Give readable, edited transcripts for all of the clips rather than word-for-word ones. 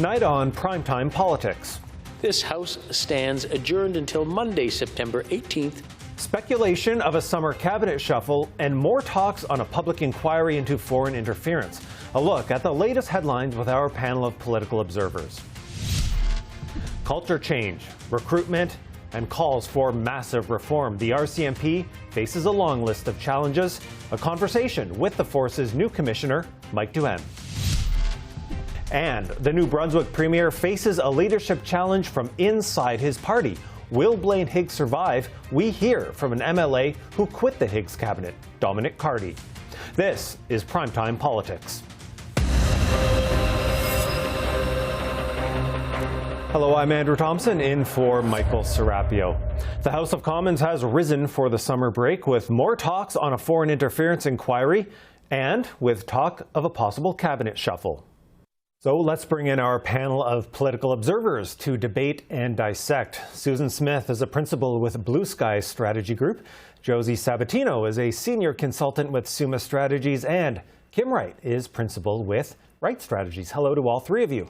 Tonight on PrimeTime Politics. This House stands adjourned until Monday, September 18th. Speculation of a summer cabinet shuffle and more talks on a public inquiry into foreign interference. A look at the latest headlines with our panel of political observers. Culture change, recruitment, and calls for massive reform. The RCMP faces a long list of challenges. A conversation with the force's new commissioner, Mike Duheme. And the new Brunswick Premier faces a leadership challenge from inside his party. Will Blaine Higgs survive? We hear from an MLA who quit the Higgs cabinet, Dominic Cardy. This is PrimeTime Politics. Hello, I'm Andrew Thomson, in for Michael Serapio. The House of Commons has risen for the summer break with more talks on a foreign interference inquiry and with talk of a possible cabinet shuffle. So let's bring in our panel of political observers to debate and dissect. Susan Smith is a principal with Blue Sky Strategy Group. Josie Sabatino is a senior consultant with Summa Strategies. And Kim Wright is principal with Wright Strategies. Hello to all three of you.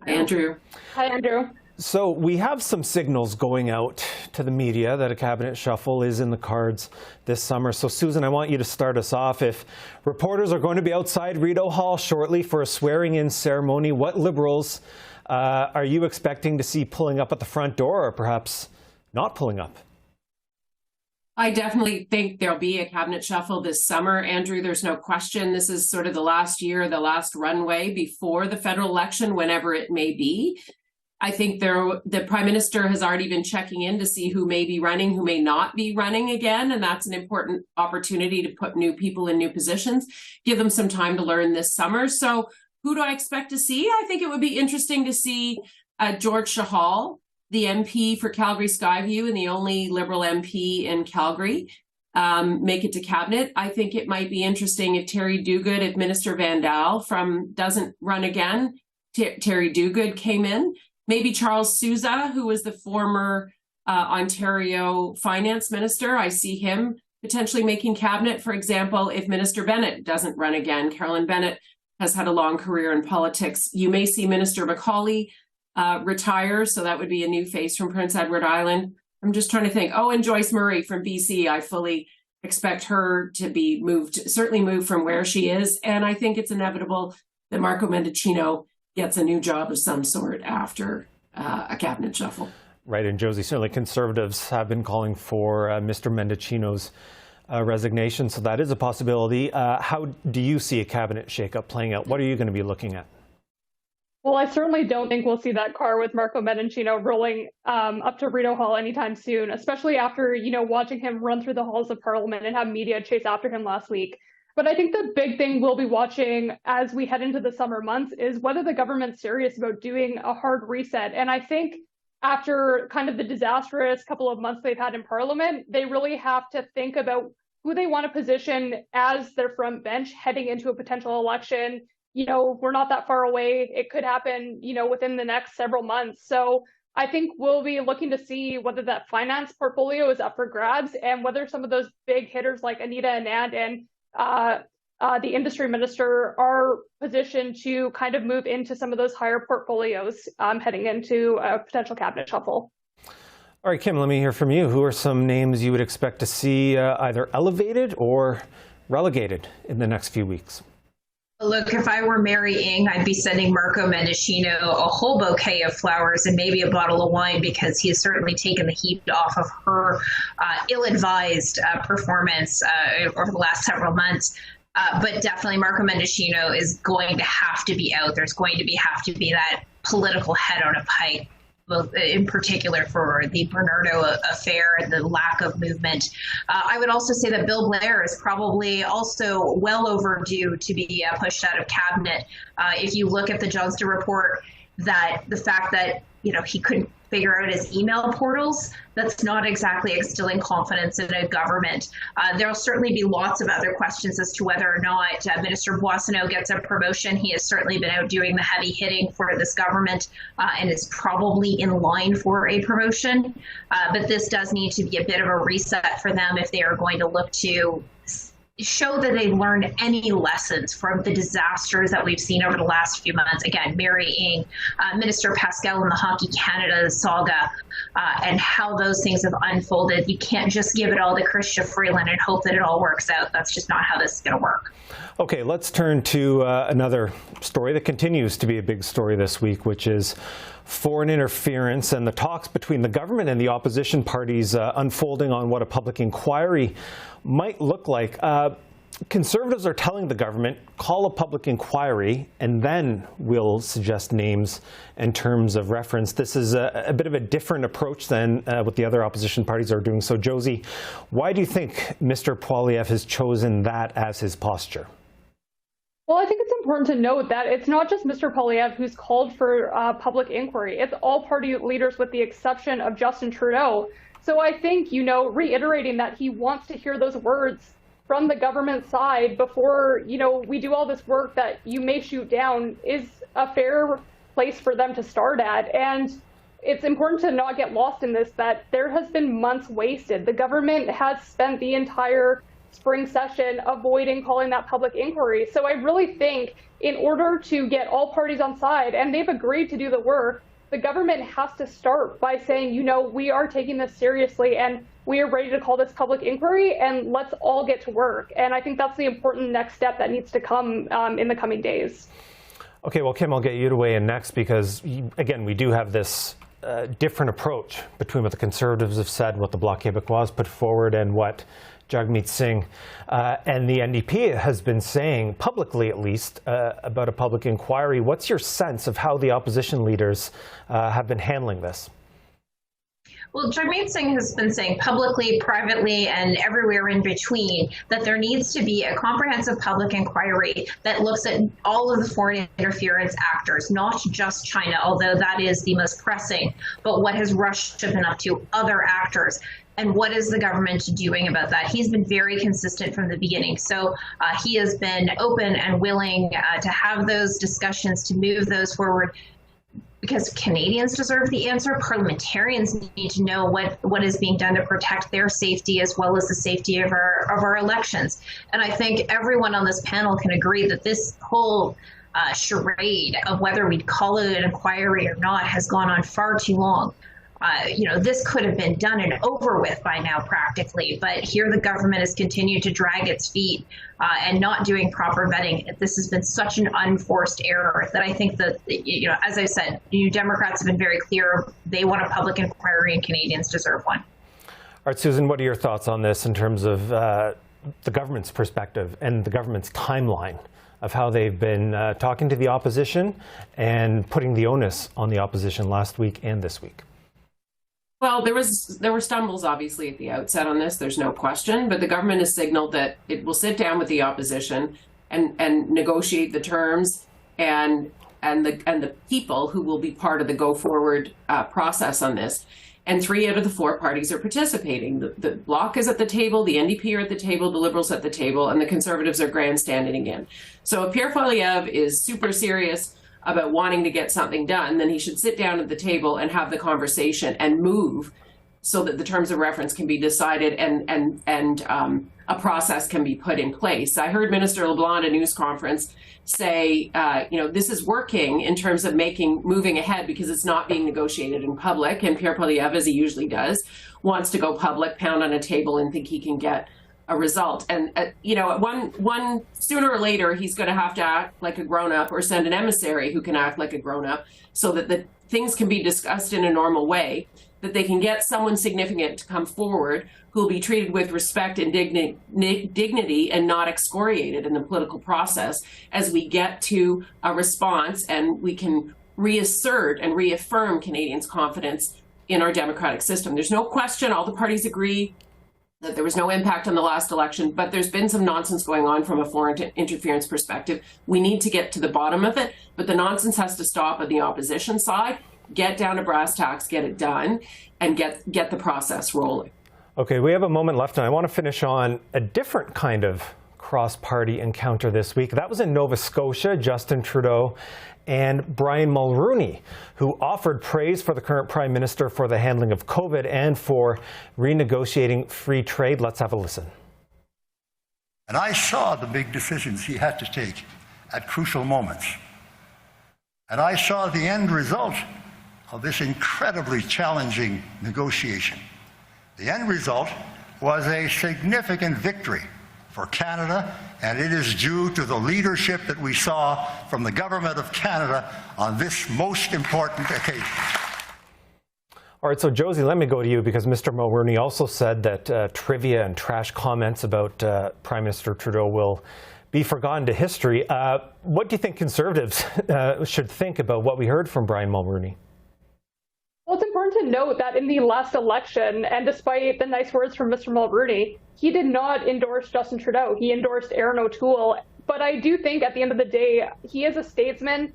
Hi, Andrew. Hi, Andrew. So we have some signals going out to the media that a cabinet shuffle is in the cards this summer. So, Susan, I want you to start us off. If reporters are going to be outside Rideau Hall shortly for a swearing-in ceremony, what Liberals are you expecting to see pulling up at the front door, or perhaps not pulling up? I definitely think there'll be a cabinet shuffle this summer, Andrew. There's no question. This is sort of the last year, the last runway before the federal election, whenever it may be. I think the Prime Minister has already been checking in to see who may be running, who may not be running again, and that's an important opportunity to put new people in new positions, give them some time to learn this summer. So who do I expect to see? I think it would be interesting to see George Shahal, the MP for Calgary Skyview and the only Liberal MP in Calgary, make it to cabinet. I think it might be interesting if Terry Duguid, if Minister Van Daal doesn't run again, Terry Duguid came in. Maybe Charles Sousa, who was the former Ontario finance minister. I see him potentially making cabinet. For example, if Minister Bennett doesn't run again. Carolyn Bennett has had a long career in politics. You may see Minister Macaulay retire, so that would be a new face from Prince Edward Island. I'm just trying to think. Oh, and Joyce Murray from BC. I fully expect her to be certainly moved from where she is. And I think it's inevitable that Marco Mendicino gets a new job of some sort after a cabinet shuffle. Right, and Josie, certainly Conservatives have been calling for Mr. Mendicino's resignation, so that is a possibility. How do you see a cabinet shakeup playing out? What are you going to be looking at? Well, I certainly don't think we'll see that car with Marco Mendicino rolling up to Rideau Hall anytime soon, especially after, watching him run through the halls of Parliament and have media chase after him last week. But I think the big thing we'll be watching as we head into the summer months is whether the government's serious about doing a hard reset. And I think after kind of the disastrous couple of months they've had in Parliament, they really have to think about who they want to position as their front bench heading into a potential election. We're not that far away. It could happen, within the next several months. So I think we'll be looking to see whether that finance portfolio is up for grabs and whether some of those big hitters like Anita Anand and the industry minister are positioned to kind of move into some of those higher portfolios heading into a potential cabinet shuffle. All right, Kim, let me hear from you. Who are some names you would expect to see either elevated or relegated in the next few weeks? Look, if I were Mary Ng, I'd be sending Marco Mendicino a whole bouquet of flowers and maybe a bottle of wine, because he has certainly taken the heat off of her ill-advised performance over the last several months. But definitely Marco Mendicino is going to have to be out. There's going to have to be that political head on a pike, in particular for the Bernardo affair and the lack of movement. I would also say that Bill Blair is probably also well overdue to be pushed out of cabinet. If you look at the Johnston report, that the fact that he couldn't figure out his email portals, that's not exactly instilling confidence in a government. There will certainly be lots of other questions as to whether or not Minister Boissonnault gets a promotion. He has certainly been out doing the heavy hitting for this government and is probably in line for a promotion. But this does need to be a bit of a reset for them if they are going to look to show that they've learned any lessons from the disasters that we've seen over the last few months. Again, Mary Ng, Minister Pascal in the Hockey Canada saga, and how those things have unfolded. You can't just give it all to Chrystia Freeland and hope that it all works out. That's just not how this is going to work. Okay, let's turn to another story that continues to be a big story this week, which is foreign interference and the talks between the government and the opposition parties unfolding on what a public inquiry might look like. Conservatives are telling the government, call a public inquiry, and then we'll suggest names and terms of reference. This is a bit of a different approach than what the other opposition parties are doing. So, Josie, why do you think Mr. Poilievre has chosen that as his posture? Well, I think it's important to note that it's not just Mr. Poilievre who's called for public inquiry. It's all party leaders with the exception of Justin Trudeau. So I think, reiterating that he wants to hear those words from the government side before, we do all this work that you may shoot down is a fair place for them to start at. And it's important to not get lost in this, that there has been months wasted. The government has spent the entire spring session avoiding calling that public inquiry. So I really think in order to get all parties on side, and they've agreed to do the work, the government has to start by saying, we are taking this seriously and we are ready to call this public inquiry and let's all get to work. And I think that's the important next step that needs to come in the coming days. Okay, well, Kim, I'll get you to weigh in next because, again, we do have this different approach between what the Conservatives have said, what the Bloc Québécois has put forward, and what Jagmeet Singh and the NDP has been saying, publicly at least, about a public inquiry. What's your sense of how the opposition leaders have been handling this? Well, Jagmeet Singh has been saying publicly, privately, and everywhere in between that there needs to be a comprehensive public inquiry that looks at all of the foreign interference actors, not just China, although that is the most pressing, but what has Russia been up to, other actors. And what is the government doing about that? He's been very consistent from the beginning. So he has been open and willing to have those discussions, to move those forward, because Canadians deserve the answer. Parliamentarians need to know what is being done to protect their safety as well as the safety of our elections. And I think everyone on this panel can agree that this whole charade of whether we'd call it an inquiry or not has gone on far too long. This could have been done and over with by now practically, but here the government has continued to drag its feet and not doing proper vetting. This has been such an unforced error that I think that, as I said, Democrats have been very clear. They want a public inquiry and Canadians deserve one. All right, Susan, what are your thoughts on this in terms of the government's perspective and the government's timeline of how they've been talking to the opposition and putting the onus on the opposition last week and this week? Well, there were stumbles, obviously, at the outset on this. There's no question. But the government has signaled that it will sit down with the opposition and negotiate the terms and the people who will be part of the go forward process on this. And 3 out of the 4 parties are participating. The Bloc is at the table, the NDP are at the table, the Liberals at the table, and the Conservatives are grandstanding again. So if Pierre Poilievre is super serious about wanting to get something done, then he should sit down at the table and have the conversation and move so that the terms of reference can be decided and a process can be put in place. I heard Minister LeBlanc at a news conference say, this is working in terms of moving ahead because it's not being negotiated in public. And Pierre Poilievre, as he usually does, wants to go public, pound on a table and think he can get a result. And, one sooner or later, he's going to have to act like a grown-up or send an emissary who can act like a grown-up so that the things can be discussed in a normal way, that they can get someone significant to come forward who will be treated with respect and dignity and not excoriated in the political process as we get to a response and we can reassert and reaffirm Canadians' confidence in our democratic system. There's no question, all the parties agree that there was no impact on the last election, but there's been some nonsense going on from a foreign interference perspective. We need to get to the bottom of it, but the nonsense has to stop on the opposition side, get down to brass tacks, get it done, and get the process rolling. Okay, we have a moment left, and I want to finish on a different kind of cross-party encounter this week. That was in Nova Scotia. Justin Trudeau and Brian Mulroney, who offered praise for the current Prime Minister for the handling of COVID and for renegotiating free trade. Let's have a listen. And I saw the big decisions he had to take at crucial moments. And I saw the end result of this incredibly challenging negotiation. The end result was a significant victory for Canada, and it is due to the leadership that we saw from the Government of Canada on this most important occasion. All right, so Josie, let me go to you, because Mr. Mulroney also said that trivia and trash comments about Prime Minister Trudeau will be forgotten to history. What do you think Conservatives should think about what we heard from Brian Mulroney? Well, it's important to note that in the last election, and despite the nice words from Mr. Mulroney, he did not endorse Justin Trudeau. He endorsed Erin O'Toole. But I do think at the end of the day, he is a statesman.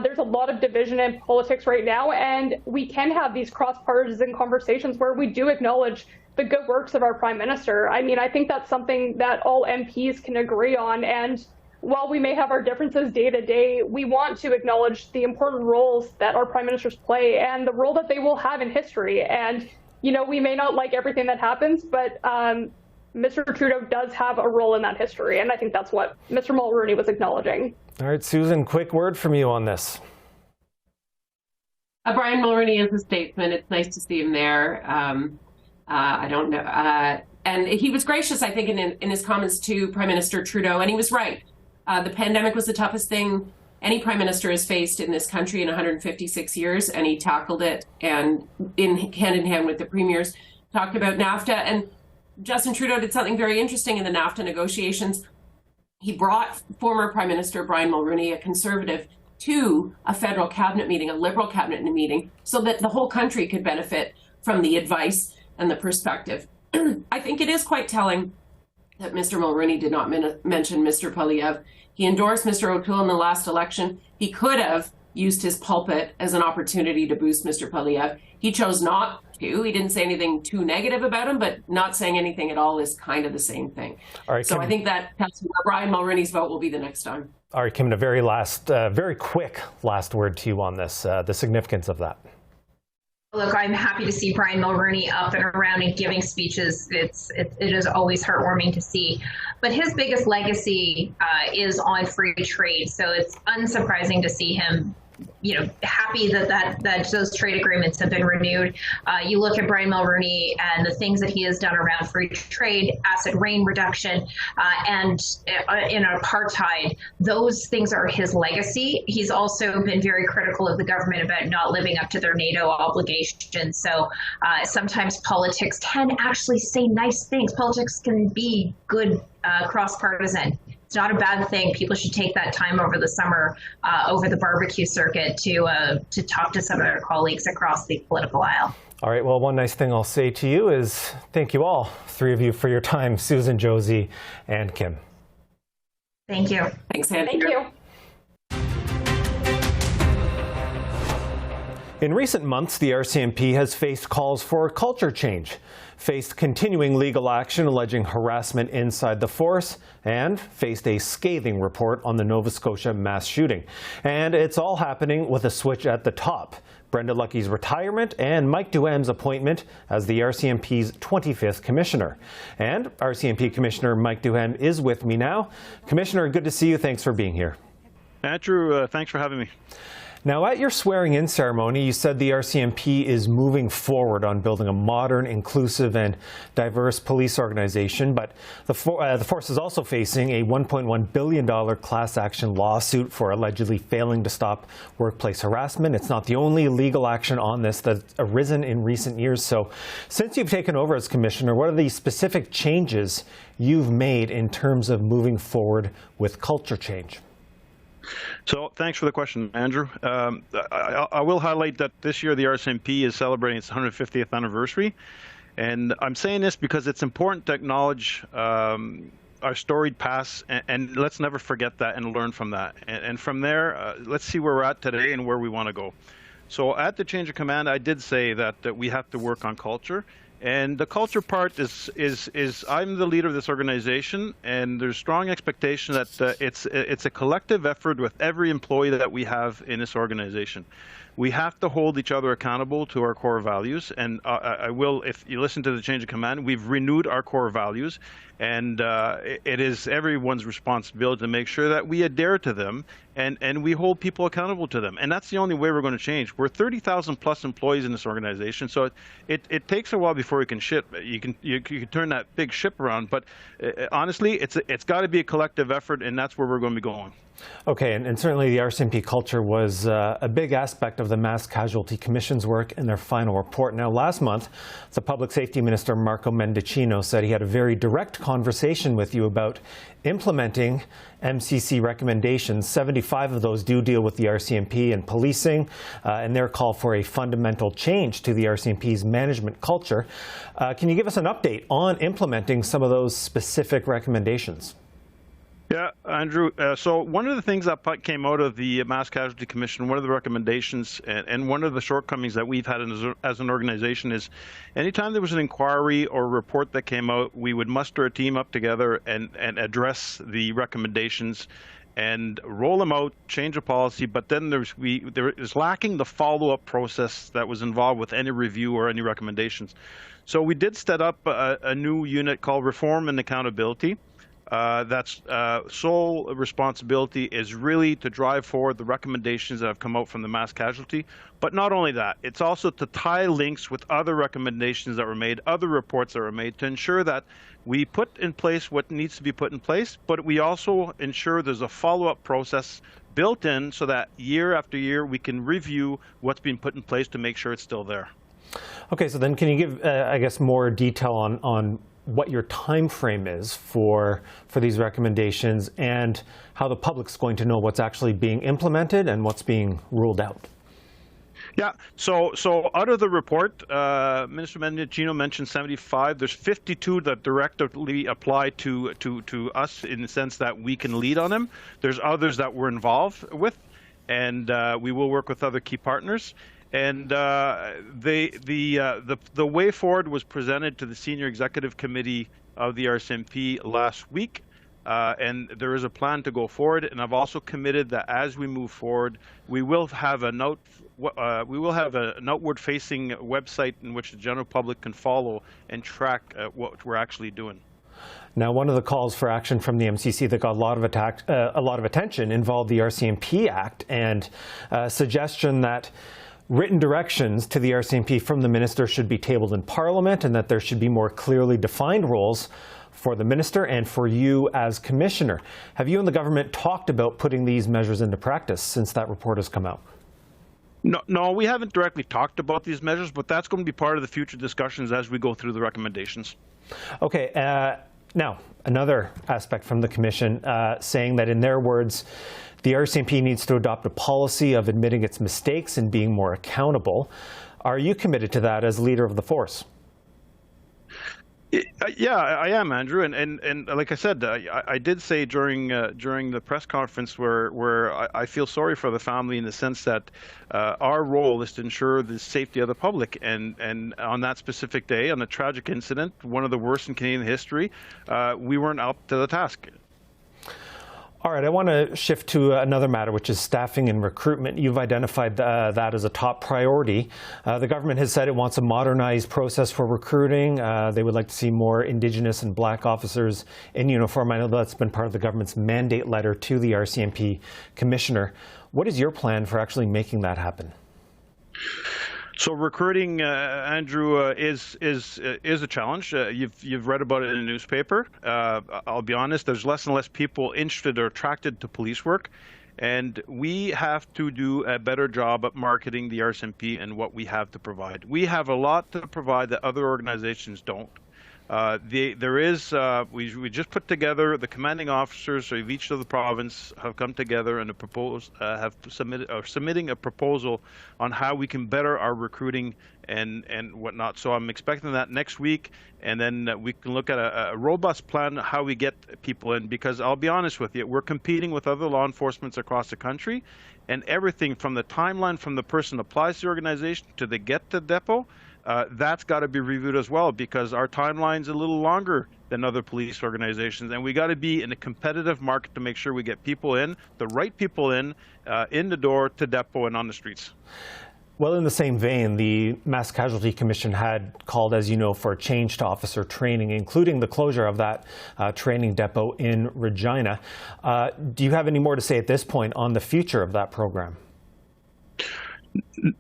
There's a lot of division in politics right now, and we can have these cross-partisan conversations where we do acknowledge the good works of our Prime Minister. I mean, I think that's something that all MPs can agree on. And while we may have our differences day to day, we want to acknowledge the important roles that our Prime Ministers play and the role that they will have in history. And, you know, we may not like everything that happens, but Mr. Trudeau does have a role in that history. And I think that's what Mr. Mulroney was acknowledging. All right, Susan, quick word from you on this. Brian Mulroney is a statesman. It's nice to see him there. I don't know. And he was gracious, I think, in his comments to Prime Minister Trudeau, and he was right. The pandemic was the toughest thing any prime minister has faced in this country in 156 years, and he tackled it, and hand in hand with the premiers, talked about NAFTA. And Justin Trudeau did something very interesting in the NAFTA negotiations. He brought former Prime Minister Brian Mulroney, a Conservative, to a federal cabinet meeting, a Liberal cabinet meeting, so that the whole country could benefit from the advice and the perspective. I think it is quite telling that Mr. Mulroney did not mention Mr. Poilievre. He endorsed Mr. O'Toole in the last election. He could have used his pulpit as an opportunity to boost Mr. Poilievre. He chose not to. He didn't say anything too negative about him, but not saying anything at all is kind of the same thing. All right, so Kim, I think that's where Brian Mulroney's vote will be the next time. All right, Kim, a very quick last word to you on this, the significance of that. Look, I'm happy to see Brian Mulroney up and around and giving speeches. It is always heartwarming to see. But his biggest legacy is on free trade. So it's unsurprising to see him, happy that those trade agreements have been renewed. You look at Brian Mulroney and the things that he has done around free trade, acid rain reduction, and in apartheid. Those things are his legacy. He's also been very critical of the government about not living up to their NATO obligations. So sometimes politics can actually say nice things. Politics can be good cross-partisan. It's not a bad thing. People should take that time over the summer, over the barbecue circuit, to talk to some of their colleagues across the political aisle. All right. Well, one nice thing I'll say to you is thank you all, three of you, for your time, Susan, Josie, and Kim. Thank you. Thanks, Andrew. Thank you. In recent months, the RCMP has faced calls for culture change, faced continuing legal action alleging harassment inside the force, and faced a scathing report on the Nova Scotia mass shooting. And it's all happening with a switch at the top: Brenda Lucky's retirement and Mike Duheme's appointment as the RCMP's 25th commissioner. And RCMP Commissioner Mike Duheme is with me now. Commissioner, good to see you. Thanks for being here. Andrew, thanks for having me. Now, at your swearing-in ceremony, you said the RCMP is moving forward on building a modern, inclusive, and diverse police organization. But the force is also facing a $1.1 billion class action lawsuit for allegedly failing to stop workplace harassment. It's not the only legal action on this that's arisen in recent years. So, since you've taken over as commissioner, what are the specific changes you've made in terms of moving forward with culture change? So thanks for the question, Andrew. I will highlight that this year the RCMP is celebrating its 150th anniversary. And I'm saying this because it's important to acknowledge our storied past, and let's never forget that and learn from that. And from there, let's see where we're at today and where we want to go. So at the change of command, I did say that we have to work on culture. And the culture part is I'm the leader of this organization, and there's strong expectation that it's a collective effort with every employee that we have in this organization. we have to hold each other accountable to our core values. And I will, if you listen to the change of command, we've renewed our core values. And it is everyone's responsibility to make sure that we adhere to them and we hold people accountable to them. And that's the only way we're going to change. We're 30,000 plus employees in this organization, so it takes a while before you can turn that big ship around. But honestly, it's got to be a collective effort, and that's where we're going to be going. Okay, and certainly the RCMP culture was a big aspect of the Mass Casualty Commission's work in their final report. Now, last month, the Public Safety Minister, Marco Mendicino, said he had a very direct conversation with you about implementing MCC recommendations. 75 of those do deal with the RCMP and policing, and their call for a fundamental change to the RCMP's management culture. Can you give us an update on implementing some of those specific recommendations? Yeah, Andrew. So one of the things that came out of the Mass Casualty Commission, one of the recommendations and one of the shortcomings that we've had as an organization is anytime there was an inquiry or report that came out, we would muster a team up together and address the recommendations and roll them out, change a policy, but then there is lacking the follow-up process that was involved with any review or any recommendations. So we did set up a new unit called Reform and Accountability. That's sole responsibility is really to drive forward the recommendations that have come out from the mass casualty. But not only that, it's also to tie links with other recommendations that were made, other reports that were made, to ensure that we put in place what needs to be put in place, but we also ensure there's a follow-up process built in so that year after year we can review what's been put in place to make sure it's still there. Okay, so then can you give, I guess, more detail on what your time frame is for these recommendations and how the public's going to know what's actually being implemented and what's being ruled out? Yeah, so out of the report, Minister Mendicino mentioned 75. There's 52 that directly apply to us in the sense that we can lead on them. There's others that we're involved with, and we will work with other key partners. And the way forward was presented to the Senior Executive Committee of the RCMP last week, and there is a plan to go forward. And I've also committed that as we move forward, we will have an outward-facing website in which the general public can follow and track what we're actually doing. Now, one of the calls for action from the MCC that got a lot of attention involved the RCMP Act and a suggestion that written directions to the RCMP from the minister should be tabled in Parliament and that there should be more clearly defined roles for the minister and for you as commissioner. Have you and the government talked about putting these measures into practice since that report has come out? No, we haven't directly talked about these measures, but that's going to be part of the future discussions as we go through the recommendations. Okay. Now, another aspect from the Commission saying that, in their words, the RCMP needs to adopt a policy of admitting its mistakes and being more accountable. Are you committed to that as leader of the force? Yeah, I am, Andrew, and like I said, I did say during the press conference where I feel sorry for the family in the sense that our role is to ensure the safety of the public, and on that specific day, on a tragic incident, one of the worst in Canadian history, we weren't up to the task. All right, I want to shift to another matter, which is staffing and recruitment. You've identified that as a top priority. The government has said it wants a modernized process for recruiting. They would like to see more Indigenous and Black officers in uniform. I know that's been part of the government's mandate letter to the RCMP Commissioner. What is your plan for actually making that happen? So recruiting, Andrew, is a challenge. You've read about it in the newspaper. I'll be honest, there's less and less people interested or attracted to police work, and we have to do a better job at marketing the RCMP and what we have to provide. We have a lot to provide that other organizations don't. We just put together, the commanding officers of each of the province have come together and submitting a proposal on how we can better our recruiting and whatnot. So I'm expecting that next week, and then we can look at a robust plan how we get people in, because I'll be honest with you, we're competing with other law enforcements across the country, and everything from the timeline from the person applies to the organization to they get to the depot, that's got to be reviewed as well, because our timeline's a little longer than other police organizations, and we got to be in a competitive market to make sure we get people in, the right people in the door to depot and on the streets. Well, in the same vein, the Mass Casualty Commission had called, as you know, for a change to officer training, including the closure of that training depot in Regina. Do you have any more to say at this point on the future of that program?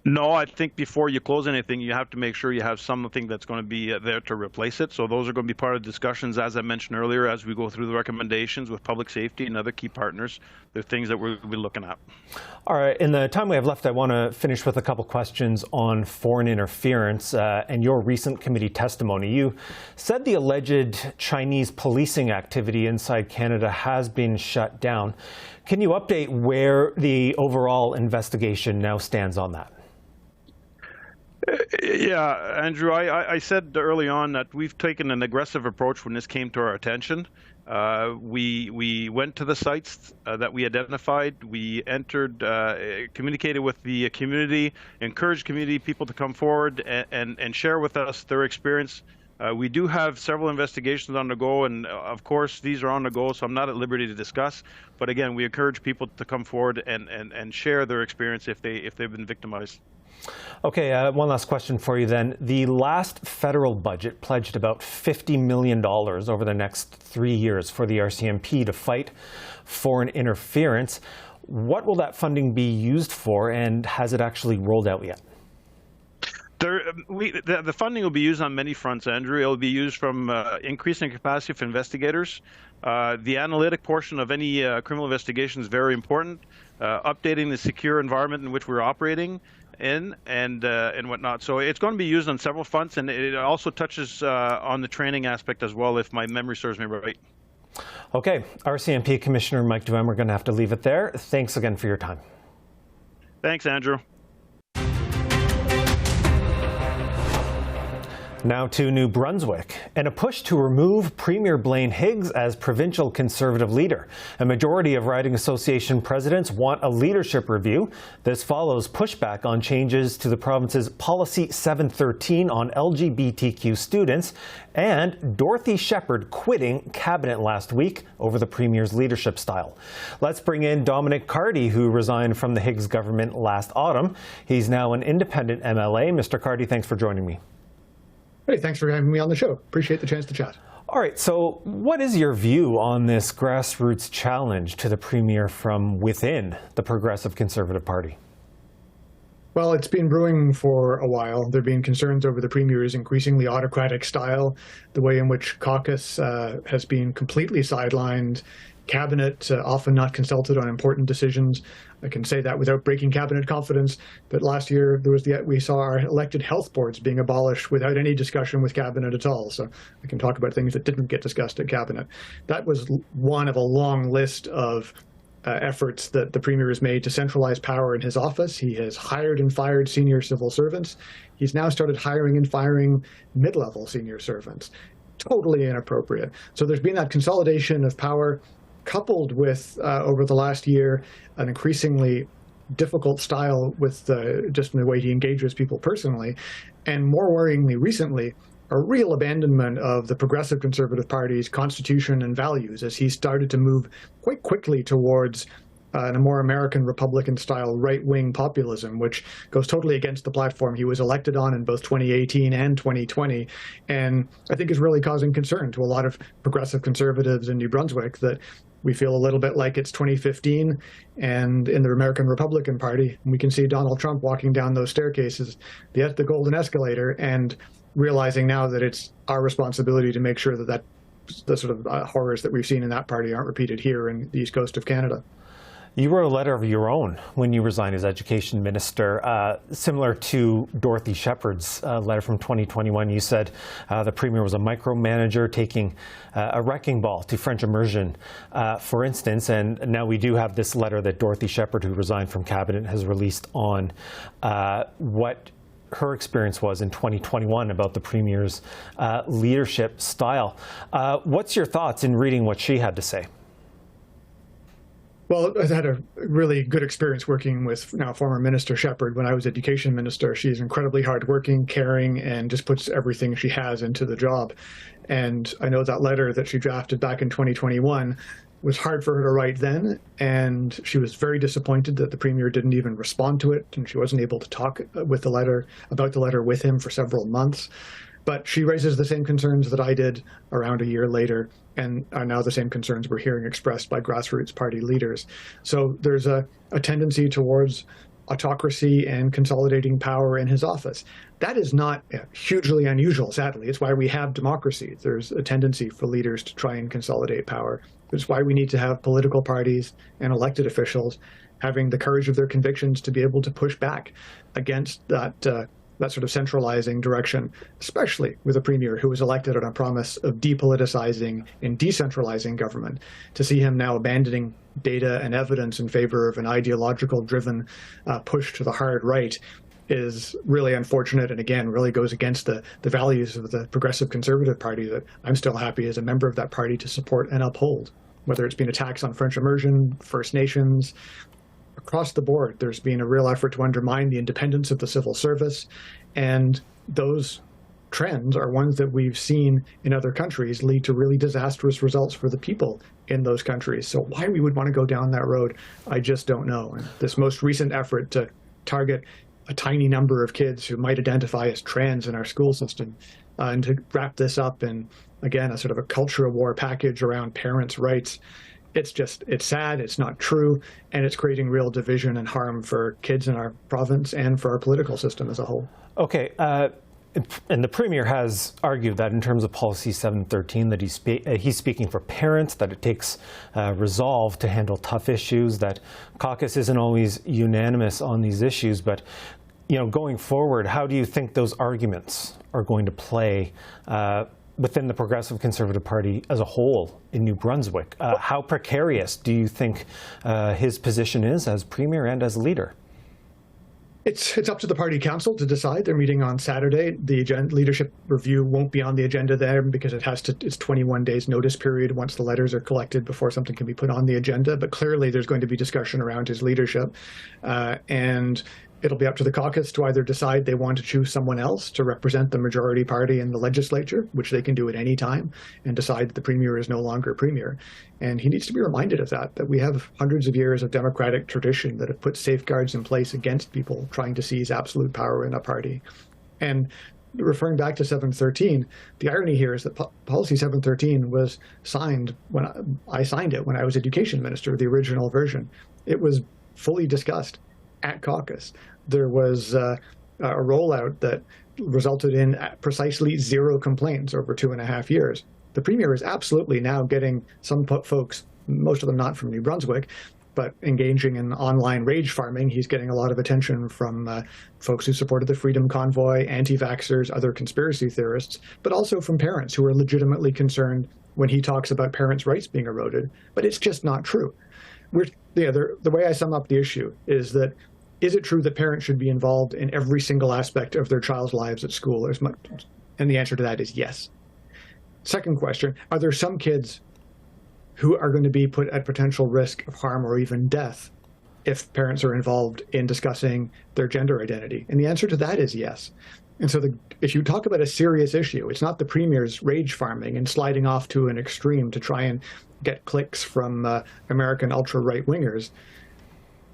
No, I think before you close anything, you have to make sure you have something that's going to be there to replace it. So those are going to be part of discussions, as I mentioned earlier, as we go through the recommendations with public safety and other key partners. They're things that we're going to be looking at. All right. In the time we have left, I want to finish with a couple questions on foreign interference and your recent committee testimony. You said the alleged Chinese policing activity inside Canada has been shut down. Can you update where the overall investigation now stands on that? Yeah, Andrew, I said early on that we've taken an aggressive approach when this came to our attention. We went to the sites that we identified. We entered, communicated with the community, encouraged community people to come forward and share with us their experience. We do have several investigations on the go, and of course, these are on the go, so I'm not at liberty to discuss. But again, we encourage people to come forward and share their experience if they've been victimized. Okay, one last question for you then. The last federal budget pledged about $50 million over the next 3 years for the RCMP to fight foreign interference. What will that funding be used for, and has it actually rolled out yet? The funding will be used on many fronts, Andrew. It will be used from increasing capacity for investigators. The analytic portion of any criminal investigation is very important. Updating the secure environment in which we're operating in and whatnot. So it's going to be used on several fronts, and it also touches on the training aspect as well, if my memory serves me right. Okay, RCMP Commissioner Mike Duheme, we're going to have to leave it there. Thanks again for your time. Thanks, Andrew. Now to New Brunswick, and a push to remove Premier Blaine Higgs as provincial Conservative leader. A majority of riding association presidents want a leadership review. This follows pushback on changes to the province's Policy 713 on LGBTQ students, and Dorothy Shepherd quitting cabinet last week over the Premier's leadership style. Let's bring in Dominic Cardy, who resigned from the Higgs government last autumn. He's now an independent MLA. Mr. Cardy, thanks for joining me. Hey, thanks for having me on the show. Appreciate the chance to chat. All right, so what is your view on this grassroots challenge to the Premier from within the Progressive Conservative Party? Well, it's been brewing for a while. There have been concerns over the Premier's increasingly autocratic style, the way in which caucus has been completely sidelined, cabinet often not consulted on important decisions. I can say that without breaking cabinet confidence, but last year we saw our elected health boards being abolished without any discussion with cabinet at all. So I can talk about things that didn't get discussed at cabinet. That was one of a long list of efforts that the Premier has made to centralize power in his office. He has hired and fired senior civil servants. He's now started hiring and firing mid-level senior servants. Totally inappropriate. So there's been that consolidation of power, coupled with, over the last year, an increasingly difficult style with just in the way he engages people personally, and more worryingly recently, a real abandonment of the Progressive Conservative Party's constitution and values as he started to move quite quickly towards a more American Republican-style right-wing populism, which goes totally against the platform he was elected on in both 2018 and 2020, and I think is really causing concern to a lot of progressive conservatives in New Brunswick that we feel a little bit like it's 2015, and in the American Republican Party, we can see Donald Trump walking down those staircases, the golden escalator, and realizing now that it's our responsibility to make sure that the sort of horrors that we've seen in that party aren't repeated here in the east coast of Canada. You wrote a letter of your own when you resigned as education minister, similar to Dorothy Shepherd's letter from 2021. You said the Premier was a micromanager, taking a wrecking ball to French immersion, for instance. And now we do have this letter that Dorothy Shepherd, who resigned from cabinet, has released on what her experience was in 2021 about the Premier's leadership style. What's your thoughts in reading what she had to say? Well, I had a really good experience working with now former Minister Shepherd when I was Education Minister. She's incredibly hardworking, caring, and just puts everything she has into the job. And I know that letter that she drafted back in 2021 was hard for her to write then, and she was very disappointed that the Premier didn't even respond to it, and she wasn't able to talk about the letter with him for several months. But she raises the same concerns that I did around a year later, and are now the same concerns we're hearing expressed by grassroots party leaders. So there's a tendency towards autocracy and consolidating power in his office. That is not hugely unusual, sadly. It's why we have democracy. There's a tendency for leaders to try and consolidate power. It's why we need to have political parties and elected officials having the courage of their convictions to be able to push back against that sort of centralizing direction, especially with a premier who was elected on a promise of depoliticizing and decentralizing government. To see him now abandoning data and evidence in favor of an ideological-driven push to the hard right is really unfortunate, and again, really goes against the values of the Progressive Conservative Party that I'm still happy as a member of that party to support and uphold, whether it's been attacks on French immersion, First Nations. Across the board, there's been a real effort to undermine the independence of the civil service, and those trends are ones that we've seen in other countries lead to really disastrous results for the people in those countries. So why we would want to go down that road, I just don't know. And this most recent effort to target a tiny number of kids who might identify as trans in our school system, and to wrap this up in, again, a sort of a culture war package around parents' rights, it's sad, it's not true, and it's creating real division and harm for kids in our province and for our political system as a whole. Okay, and the Premier has argued that in terms of Policy 713, that he's speaking for parents, that it takes resolve to handle tough issues, that caucus isn't always unanimous on these issues, but going forward, how do you think those arguments are going to play within the Progressive Conservative Party as a whole in New Brunswick? How precarious do you think his position is as Premier and as leader? It's up to the party council to decide. They're meeting on Saturday. The leadership review won't be on the agenda there because it's 21 days notice period once the letters are collected before something can be put on the agenda. But clearly there's going to be discussion around his leadership, and it'll be up to the caucus to either decide they want to choose someone else to represent the majority party in the legislature, which they can do at any time, and decide that the Premier is no longer Premier. And he needs to be reminded of that we have hundreds of years of democratic tradition that have put safeguards in place against people trying to seize absolute power in a party. And referring back to 713, the irony here is that Policy 713 was signed when I signed it when I was Education Minister, the original version. It was fully discussed at caucus. There was a rollout that resulted in precisely 0 complaints over 2.5 years. The Premier is absolutely now getting some folks, most of them not from New Brunswick, but engaging in online rage farming. He's getting a lot of attention from folks who supported the Freedom Convoy, anti-vaxxers, other conspiracy theorists, but also from parents who are legitimately concerned when he talks about parents' rights being eroded. But it's just not true. The way I sum up the issue is that, is it true that parents should be involved in every single aspect of their child's lives at school? And the answer to that is yes. Second question, are there some kids who are going to be put at potential risk of harm or even death if parents are involved in discussing their gender identity? And the answer to that is yes. And so if you talk about a serious issue, it's not the Premier's rage farming and sliding off to an extreme to try and get clicks from American ultra-right wingers.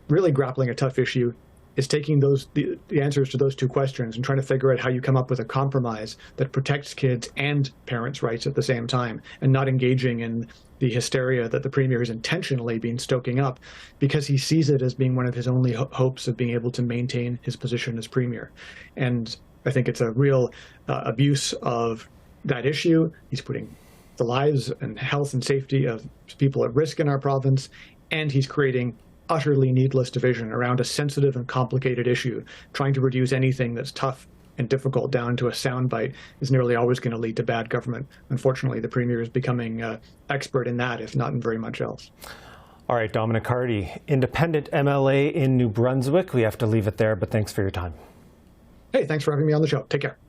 Really grappling a tough issue is taking the answers to those two questions and trying to figure out how you come up with a compromise that protects kids and parents' rights at the same time, and not engaging in the hysteria that the Premier has intentionally been stoking up because he sees it as being one of his only hopes of being able to maintain his position as Premier. And I think it's a real abuse of that issue. He's putting the lives and health and safety of people at risk in our province, and he's creating utterly needless division around a sensitive and complicated issue. Trying to reduce anything that's tough and difficult down to a soundbite is nearly always going to lead to bad government. Unfortunately, the Premier is becoming expert in that, if not in very much else. All right, Dominic Cardy, independent MLA in New Brunswick. We have to leave it there, but thanks for your time. Hey, thanks for having me on the show. Take care.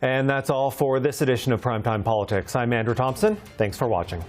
And that's all for this edition of Primetime Politics. I'm Andrew Thomson. Thanks for watching.